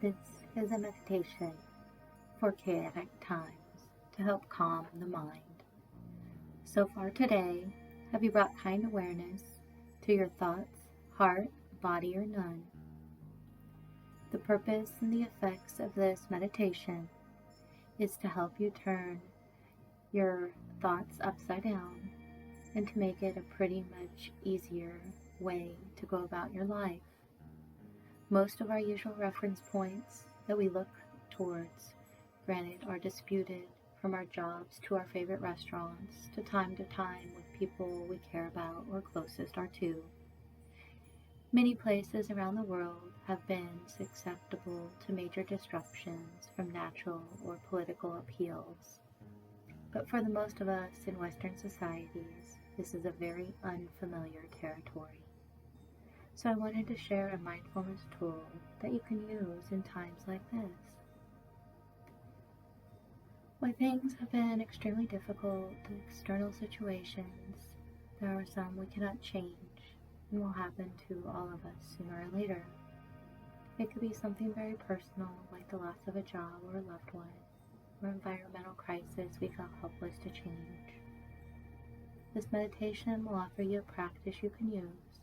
This is a meditation for chaotic times to help calm the mind. So far today, have you brought kind awareness to your thoughts, heart, body, or none? The purpose and the effects of this meditation is to help you turn your thoughts upside down and to make it a pretty much easier way to go about your life. Most of our usual reference points that we look towards, granted, are disputed, from our jobs to our favorite restaurants to time with people we care about or closest are to. Many places around the world have been susceptible to major disruptions from natural or political upheavals. But for the most of us in Western societies, this is a very unfamiliar territory. So I wanted to share a mindfulness tool that you can use in times like this. When things have been extremely difficult, external situations, there are some we cannot change and will happen to all of us sooner or later. It could be something very personal, like the loss of a job or a loved one, or environmental crisis we felt helpless to change. This meditation will offer you a practice you can use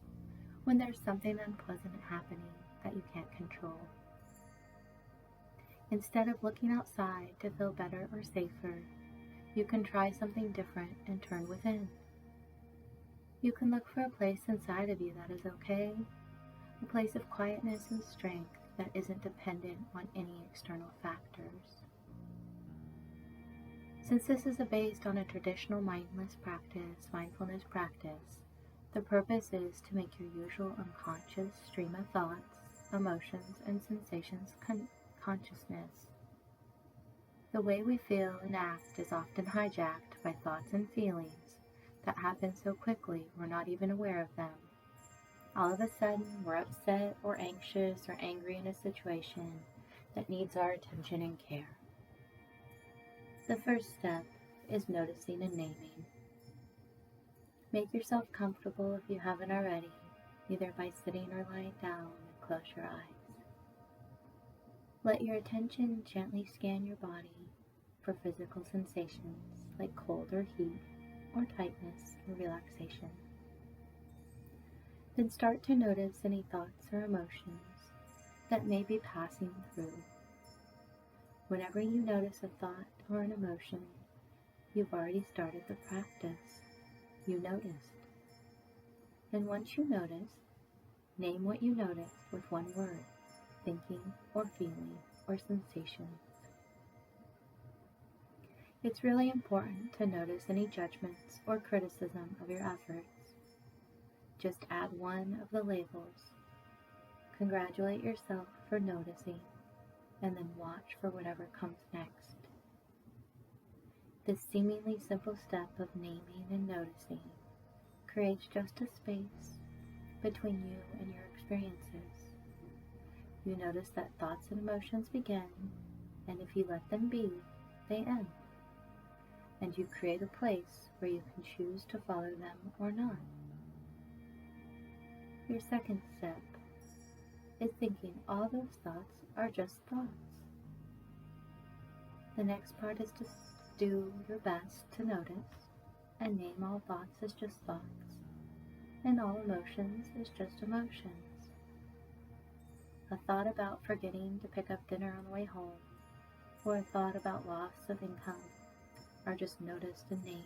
when there's something unpleasant happening that you can't control. Instead of looking outside to feel better or safer, you can try something different and turn within. You can look for a place inside of you that is okay, a place of quietness and strength that isn't dependent on any external factors. Since this is based on a traditional mindfulness practice, the purpose is to make your usual unconscious stream of thoughts, emotions, and sensations consciousness. The way we feel and act is often hijacked by thoughts and feelings that happen so quickly we're not even aware of them. All of a sudden, we're upset or anxious or angry in a situation that needs our attention and care. The first step is noticing and naming. Make yourself comfortable if you haven't already, either by sitting or lying down, and close your eyes. Let your attention gently scan your body for physical sensations like cold or heat, or tightness or relaxation. Then start to notice any thoughts or emotions that may be passing through. Whenever you notice a thought or an emotion, you've already started the practice. You noticed. And once you notice, name what you noticed with one word, thinking or feeling or sensation. It's really important to notice any judgments or criticism of your efforts. Just add one of the labels. Congratulate yourself for noticing, and then watch for whatever comes next. This seemingly simple step of naming and noticing creates just a space between you and your experiences. You notice that thoughts and emotions begin, and if you let them be, they end. And you create a place where you can choose to follow them or not. Your second step is thinking all those thoughts are just thoughts. The next part is to do your best to notice and name all thoughts as just thoughts, and all emotions as just emotions. A thought about forgetting to pick up dinner on the way home, or a thought about loss of income, are just noticed and named.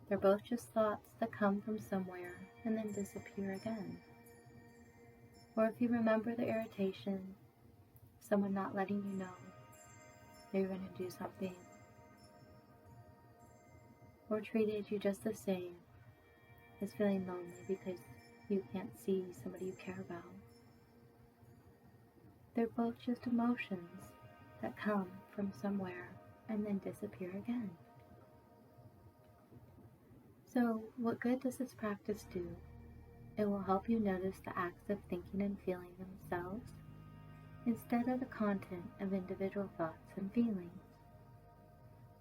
They're both just thoughts that come from somewhere and then disappear again. Or if you remember the irritation, someone not letting you know they're going to do something, or treated you just the same as feeling lonely because you can't see somebody you care about. They're both just emotions that come from somewhere and then disappear again. So, what good does this practice do? It will help you notice the acts of thinking and feeling themselves instead of the content of individual thoughts and feelings.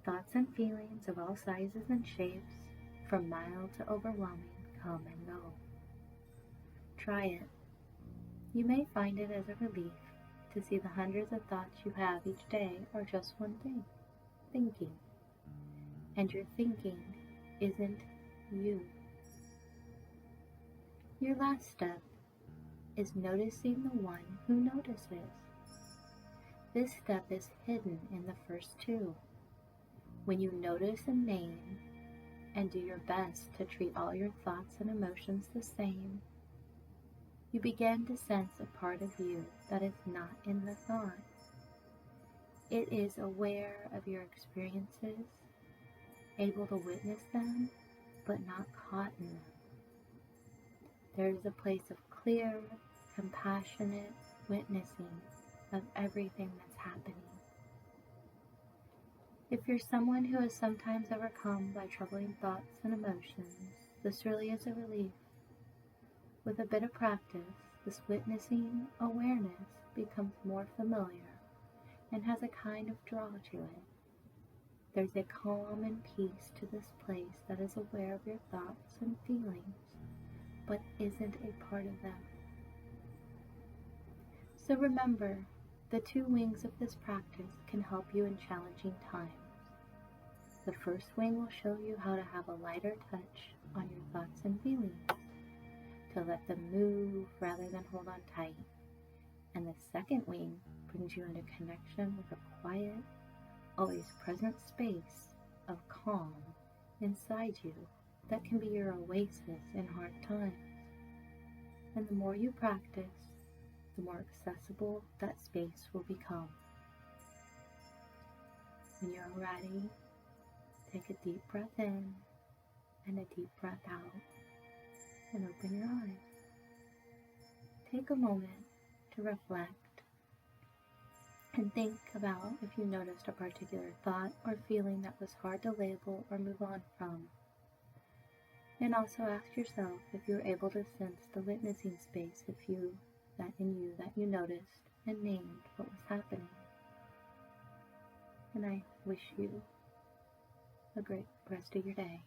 Thoughts and feelings of all sizes and shapes, from mild to overwhelming, come and go. Try it. You may find it as a relief to see the hundreds of thoughts you have each day are just one thing, thinking. And your thinking isn't you. Your last step is noticing the one who notices. This step is hidden in the first two. When you notice and name and do your best to treat all your thoughts and emotions the same, you begin to sense a part of you that is not in the thought. It is aware of your experiences, able to witness them, but not caught in them. There is a place of clear, compassionate witnessing of everything that's happening. If you're someone who is sometimes overcome by troubling thoughts and emotions, this really is a relief. With a bit of practice, this witnessing awareness becomes more familiar and has a kind of draw to it. There's a calm and peace to this place that is aware of your thoughts and feelings, but isn't a part of them. So remember, the two wings of this practice can help you in challenging times. The first wing will show you how to have a lighter touch on your thoughts and feelings, to let them move rather than hold on tight. And the second wing brings you into connection with a quiet, always present space of calm inside you that can be your oasis in hard times. And the more you practice, the more accessible that space will become. When you're ready, take a deep breath in and a deep breath out, and open your eyes. Take a moment to reflect and think about if you noticed a particular thought or feeling that was hard to label or move on from. And also ask yourself if you're able to sense the witnessing space that you noticed and named what was happening. And I wish you a great rest of your day.